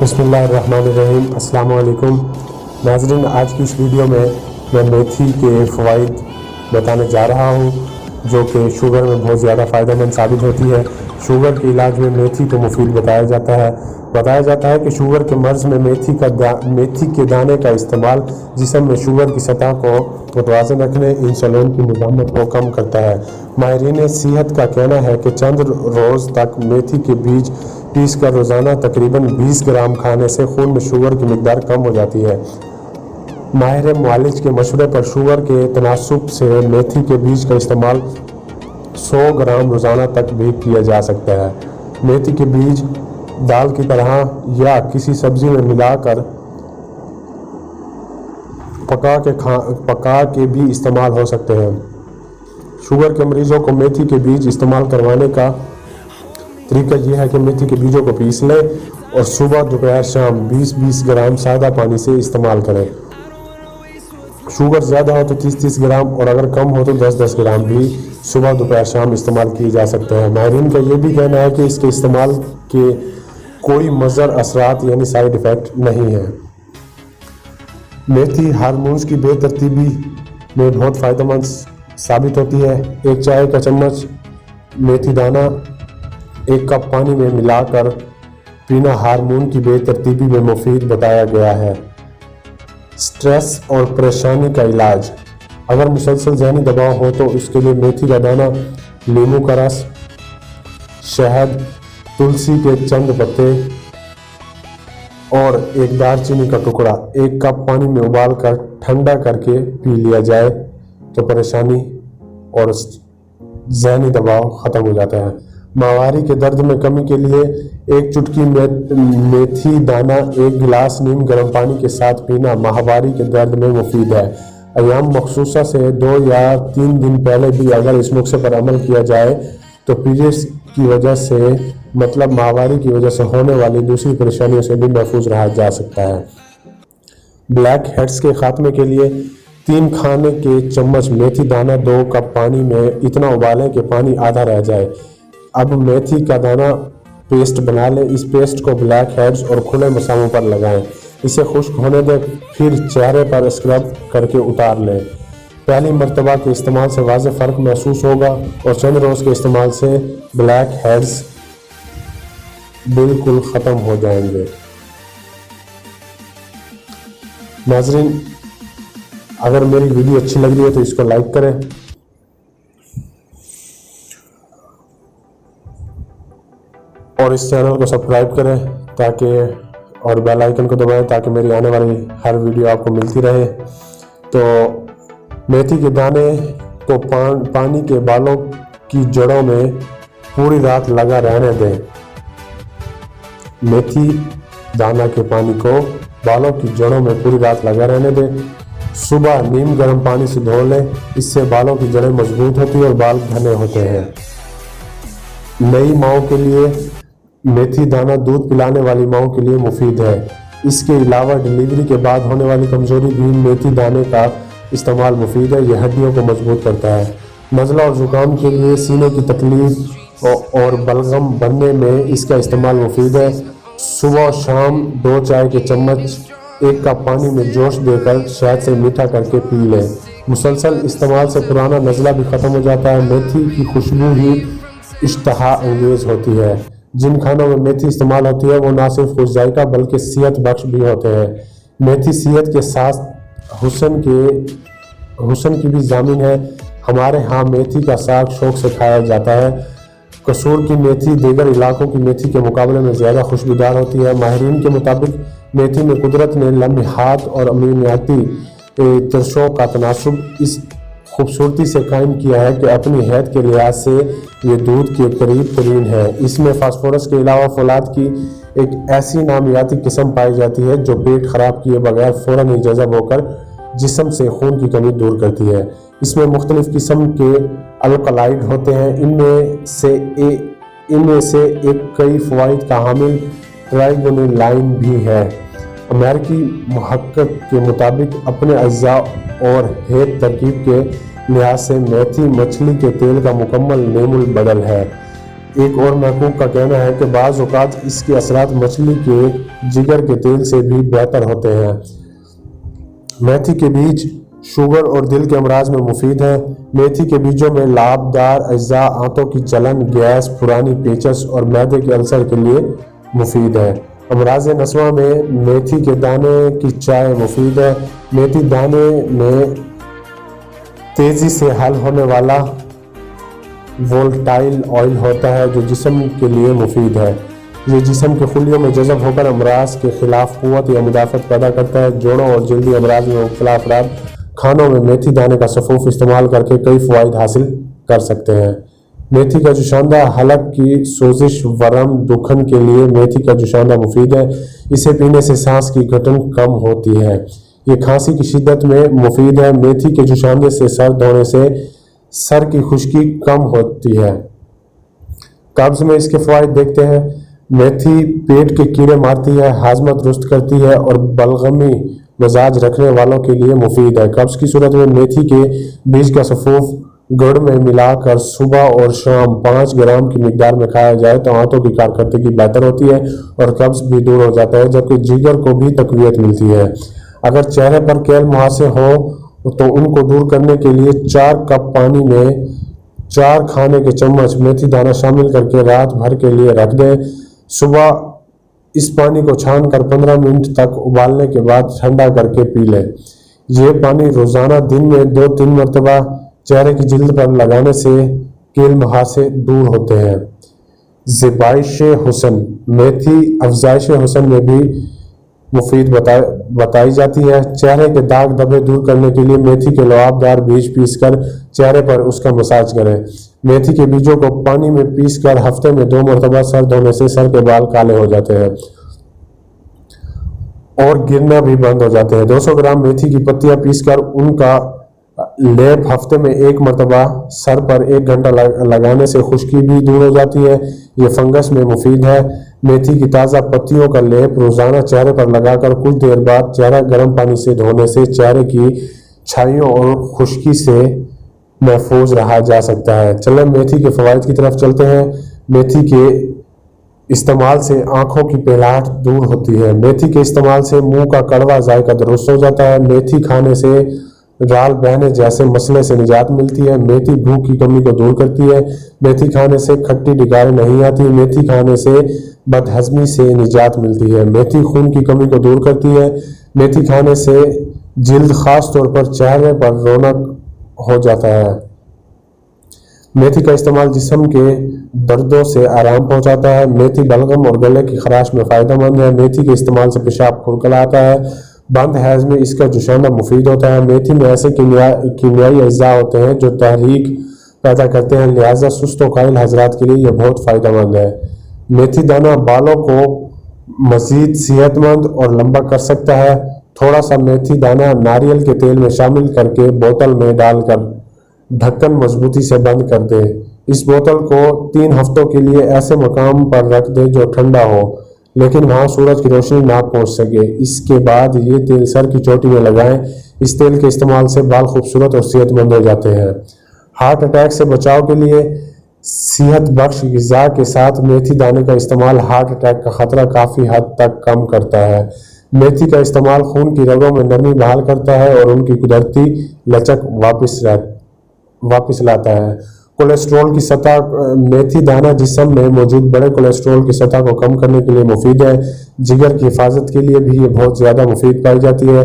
بسم اللہ الرحمن الرحیم۔ السلام علیکم ناظرین، آج کی اس ویڈیو میں میتھی کے فوائد بتانے جا رہا ہوں جو کہ شوگر میں بہت زیادہ فائدہ مند ثابت ہوتی ہے۔ شوگر کے علاج میں میتھی کو مفید بتایا جاتا ہے کہ شوگر کے مرض میں میتھی کے دانے کا استعمال جسم میں شوگر کی سطح کو متوازن رکھنے، انسولین کی مزاحمت کو کم کرتا ہے۔ ماہرین صحت کا کہنا ہے کہ چند روز تک میتھی کے بیج پیس کر روزانہ تقریباً 20 گرام کھانے سے خون میں شوگر کی مقدار کم ہو جاتی ہے۔ ماہر معالج کے مشورے پر شوگر کے تناسب سے میتھی کے بیج کا استعمال 100 گرام روزانہ تک بھی کیا جا سکتا ہے۔ میتھی کے بیج دال کی طرح یا کسی سبزی میں ملا کر پکا کے بھی استعمال ہو سکتے ہیں۔ شوگر کے مریضوں کو میتھی کے بیج استعمال کروانے کا طریقہ یہ ہے کہ میتھی کے بیجوں کو پیس لیں اور صبح دوپہر شام 20-20 گرام سادہ پانی سے استعمال کریں۔ شوگر زیادہ ہو تو 30-30 گرام اور اگر کم ہو تو 10-10 گرام بھی صبح دوپہر شام استعمال کیے جا سکتے ہیں۔ ماہرین کا یہ بھی کہنا ہے کہ اس کے استعمال کے کوئی مضر اثرات یعنی سائیڈ ایفیکٹ نہیں ہے۔ میتھی ہارمونز کی بے ترتیبی میں بہت فائدہ مند ثابت ہوتی ہے۔ ایک چائے کا چمچ میتھی دانہ 1 کپ پانی میں ملا کر پینا ہارمون کی بے ترتیبی میں مفید بتایا گیا ہے۔ سٹریس اور پریشانی کا علاج: اگر مسلسل ذہنی دباؤ ہو تو اس کے لیے میتھی کا دانہ، لیموں کا رس، شہد، تلسی کے چند پتے اور ایک دار چینی کا ٹکڑا 1 کپ پانی میں ابال کر ٹھنڈا کر کے پی لیا جائے تو پریشانی اور ذہنی دباؤ ختم ہو جاتا ہے۔ ماہواری کے درد میں کمی کے لیے 1 چٹکی میتھی دانہ 1 گلاس نیم گرم پانی کے ساتھ پینا ماہواری کے درد میں مفید ہے۔ ایام مخصوصہ سے 2 یا 3 دن پہلے بھی اگر اس نسخے پر عمل کیا جائے تو پیریڈز کی وجہ سے مطلب ماہواری کی وجہ سے ہونے والی دوسری پریشانیوں سے بھی محفوظ رہا جا سکتا ہے۔ بلیک ہیڈز کے خاتمے کے لیے 3 کھانے کے چمچ میتھی دانہ 2 کپ پانی میں اتنا ابالیں کہ پانی آدھا رہ جائے۔ اب میتھی کا دانہ پیسٹ بنا لیں۔ اس پیسٹ کو بلیک ہیڈز اور کھلے مساموں پر لگائیں، اسے خشک ہونے دیں، پھر چہرے پر اسکرب کر کے اتار لیں۔ پہلی مرتبہ کے استعمال سے واضح فرق محسوس ہوگا اور چند روز کے استعمال سے بلیک ہیڈز بالکل ختم ہو جائیں گے۔ ناظرین، اگر میری ویڈیو اچھی لگ رہی ہے تو اس کو لائک کریں اور اس چینل کو سبسکرائب کریں اور بیل آئیکن کو دبائیں تاکہ میری آنے والی ہر ویڈیو آپ کو ملتی رہے۔ تو میتھی کے دانے کو پانی کے بالوں کی جڑوں میں پوری رات لگا رہنے دیں۔ میتھی دانہ کے پانی کو بالوں کی جڑوں میں پوری رات لگا رہنے دیں۔ صبح نیم گرم پانی سے دھو لیں، اس سے بالوں کی جڑیں مضبوط ہوتی ہیں اور بال گھنے ہوتے ہیں۔ نئی ماؤں کے لیے میتھی دانہ دودھ پلانے والی ماؤں کے لیے مفید ہے۔ اس کے علاوہ ڈلیوری کے بعد ہونے والی کمزوری بھی میتھی دانے کا استعمال مفید ہے، یہ ہڈیوں کو مضبوط کرتا ہے۔ نزلہ اور زکام کے لیے، سینے کی تکلیف اور بلغم بننے میں اس کا استعمال مفید ہے۔ صبح اور شام 2 چائے کے چمچ 1 کپ پانی میں جوش دے کر شہد سے میٹھا کر کے پی لیں۔ مسلسل استعمال سے پرانا نزلہ بھی ختم ہو جاتا ہے۔ میتھی کی خوشبو ہی اشتہا انگیز ہوتی ہے۔ جن کھانوں میں میتھی استعمال ہوتی ہے وہ نہ صرف خوش ذائقہ بلکہ صحت بخش بھی ہوتے ہیں۔ میتھی صحت کے ساتھ حسن کی بھی ضامن ہے۔ ہمارے ہاں میتھی کا ساگ شوق سے کھایا جاتا ہے۔ قصور کی میتھی دیگر علاقوں کی میتھی کے مقابلے میں زیادہ خوشبودار ہوتی ہے۔ ماہرین کے مطابق میتھی میں قدرت نے لمحات اور امینیاتی ترشوں کا تناسب اس خوبصورتی سے قائم کیا ہے کہ اپنی حیثیت کے لحاظ سے یہ دودھ کے قریب ترین ہے۔ اس میں فاسفورس کے علاوہ فولاد کی ایک ایسی نامیاتی قسم پائی جاتی ہے جو پیٹ خراب کیے بغیر فوراً ہی جذب ہو کر جسم سے خون کی کمی دور کرتی ہے۔ اس میں مختلف قسم کے الکالائڈ ہوتے ہیں، ان میں سے ایک کئی فوائد کا حامل ٹرائیگونولائن بھی ہے۔ امریکی محقق کے مطابق اپنے اجزاء اور ہیت ترکیب کے لحاظ سے میتھی مچھلی کے تیل کا مکمل نیم البدل ہے۔ ایک اور محقق کا کہنا ہے کہ بعض اوقات اس کے اثرات مچھلی کے جگر کے تیل سے بھی بہتر ہوتے ہیں۔ میتھی کے بیج شوگر اور دل کے امراض میں مفید ہیں۔ میتھی کے بیجوں میں لعابدار اجزاء آنتوں کی جلن، گیس، پرانی پیچس اور معدے کے السر کے لیے مفید ہے۔ امراض نسواں میں میتھی کے دانے کی چائے مفید ہے۔ میتھی دانے میں تیزی سے حل ہونے والا وولٹائل آئل ہوتا ہے جو جسم کے لیے مفید ہے۔ یہ جسم کے خلیوں میں جذب ہو کر امراض کے خلاف قوت یا مدافعت پیدا کرتا ہے۔ جوڑوں اور جلدی امراض میں مبتلا افراد کھانوں میں میتھی دانے کا سفوف استعمال کر کے کئی فوائد حاصل کر سکتے ہیں۔ میتھی کا جوشاندہ حلق کی سوزش، ورم، دکھن کے لیے میتھی کا جوشاندہ مفید ہے۔ اسے پینے سے سانس کی گھٹن کم ہوتی ہے۔ یہ کھانسی کی شدت میں مفید ہے۔ میتھی کے جوشاندے سے سر دھونے سے سر کی خشکی کم ہوتی ہے۔ قبض میں اس کے فوائد دیکھتے ہیں۔ میتھی پیٹ کے کیڑے مارتی ہے، ہاضمہ درست کرتی ہے اور بلغمی مزاج رکھنے والوں کے لیے مفید ہے۔ قبض کی صورت میں میتھی کے بیج کا سفوف گڑ میں ملا کر صبح اور شام 5 گرام کی مقدار میں کھایا جائے تو آنتوں کی کارکردگی بہتر ہوتی ہے اور قبض بھی دور ہو جاتا ہے، جبکہ جگر کو بھی تقویت ملتی ہے۔ اگر چہرے پر کیل مہاسے ہوں تو ان کو دور کرنے کے لیے 4 کپ پانی میں 4 کھانے کے چمچ میتھی دانہ شامل کر کے رات بھر کے لیے رکھ دیں۔ صبح اس پانی کو چھان کر 15 منٹ تک ابالنے کے بعد ٹھنڈا کر کے پی لیں۔ یہ پانی روزانہ دن میں 2-3 مرتبہ چہرے کی جلد پر لگانے سے کیل مہاسے دور ہوتے ہیں۔ زیبائش حسن، میتھی افزائش حسن میں بھی مفید بتائی جاتی ہے۔ چہرے کے داغ دھبے دور کرنے کے لیے میتھی کے لعابدار بیج پیس کر چہرے پر اس کا مساج کریں۔ میتھی کے بیجوں کو پانی میں پیس کر ہفتے میں 2 مرتبہ سر دھونے سے سر کے بال کالے ہو جاتے ہیں اور گرنا بھی بند ہو جاتے ہیں۔ 200 گرام میتھی کی پتیاں پیس کر ان کا لیپ ہفتے میں 1 مرتبہ سر پر 1 گھنٹہ لگانے سے خشکی بھی دور ہو جاتی ہے۔ یہ فنگس میں مفید ہے۔ میتھی کی تازہ پتیوں کا لیپ روزانہ چہرے پر لگا کر کچھ دیر بعد چہرہ گرم پانی سے دھونے سے چہرے کی چھائیوں اور خشکی سے محفوظ رہا جا سکتا ہے۔ چلیں میتھی کے فوائد کی طرف چلتے ہیں۔ میتھی کے استعمال سے آنکھوں کی پہلاہٹ دور ہوتی ہے۔ میتھی کے استعمال سے منہ کا کڑوا ذائقہ درست ہو جاتا ہے۔ میتھی کھانے سے رال بہنے جیسے مسئلے سے نجات ملتی ہے۔ میتھی بھوک کی کمی کو دور کرتی ہے۔ میتھی کھانے سے کھٹی ڈکاریں نہیں آتی۔ میتھی کھانے سے بدہضمی سے نجات ملتی ہے۔ میتھی خون کی کمی کو دور کرتی ہے۔ میتھی کھانے سے جلد خاص طور پر چہرے پر رونق ہو جاتا ہے۔ میتھی کا استعمال جسم کے دردوں سے آرام پہنچاتا ہے۔ میتھی بلغم اور گلے کی خراش میں فائدہ مند ہے۔ میتھی کے استعمال سے پیشاب کھلکھلا آتا ہے۔ بند حیض میں اس کا جوشاندہ مفید ہوتا ہے۔ میتھی میں ایسے کیمیائی اجزاء ہوتے ہیں جو تحریک پیدا کرتے ہیں، لہذا سست و قائل حضرات کے لیے یہ بہت فائدہ مند ہے۔ میتھی دانہ بالوں کو مزید صحت مند اور لمبا کر سکتا ہے۔ تھوڑا سا میتھی دانہ ناریل کے تیل میں شامل کر کے بوتل میں ڈال کر ڈھکن مضبوطی سے بند کر دیں۔ اس بوتل کو 3 ہفتوں کے لیے ایسے مقام پر رکھ دیں جو ٹھنڈا ہو لیکن وہاں سورج کی روشنی نہ پہنچ سکے۔ اس کے بعد یہ تیل سر کی چوٹی میں لگائیں۔ اس تیل کے استعمال سے بال خوبصورت اور صحت مند ہو جاتے ہیں۔ ہارٹ اٹیک سے بچاؤ کے لیے صحت بخش غذا کے ساتھ میتھی دانے کا استعمال ہارٹ اٹیک کا خطرہ کافی حد تک کم کرتا ہے۔ میتھی کا استعمال خون کی رگوں میں نرمی بحال کرتا ہے اور ان کی قدرتی لچک واپس لاتا ہے۔ کولیسٹرول کی سطح، میتھی دانہ جسم میں موجود بڑے کولیسٹرول کی سطح کو کم کرنے کے لیے مفید ہے۔ جگر کی حفاظت کے لیے بھی یہ بہت زیادہ مفید پائی جاتی ہے۔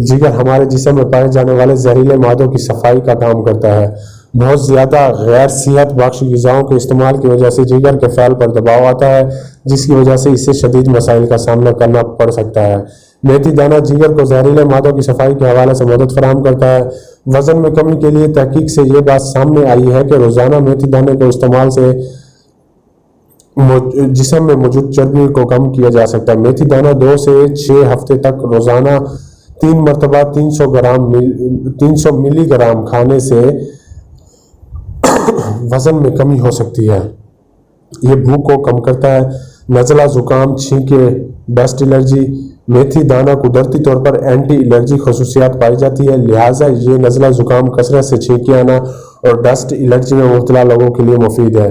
جگر ہمارے جسم میں پائے جانے والے زہریلے مادوں کی صفائی کا کام کرتا ہے۔ بہت زیادہ غیر صحت بخش غذاؤں کے استعمال کی وجہ سے جگر کے فعل پر دباؤ آتا ہے، جس کی وجہ سے اسے شدید مسائل کا سامنا کرنا پڑ سکتا ہے۔ میتھی دانہ جگر کو زہریلے مادوں کی صفائی کے حوالے سے مدد فراہم کرتا ہے۔ وزن میں کمی کے لیے تحقیق سے یہ بات سامنے آئی ہے کہ روزانہ میتھی دانے کے استعمال سے جسم میں موجود چربی کو کم کیا جا سکتا ہے۔ میتھی دانہ 2 سے 6 ہفتے تک روزانہ 3 مرتبہ 300 ملی گرام کھانے سے وزن میں کمی ہو سکتی ہے۔ یہ بھوک کو کم کرتا ہے۔ نزلہ، زکام، چھینکیں، ڈسٹ الرجی۔ میتھی دانہ قدرتی طور پر اینٹی الرجی خصوصیات پائی جاتی ہے، لہٰذا یہ نزلہ، زکام، کثرت سے چھینکیں آنا اور ڈسٹ الرجی میں مبتلا لوگوں کے لیے مفید ہے۔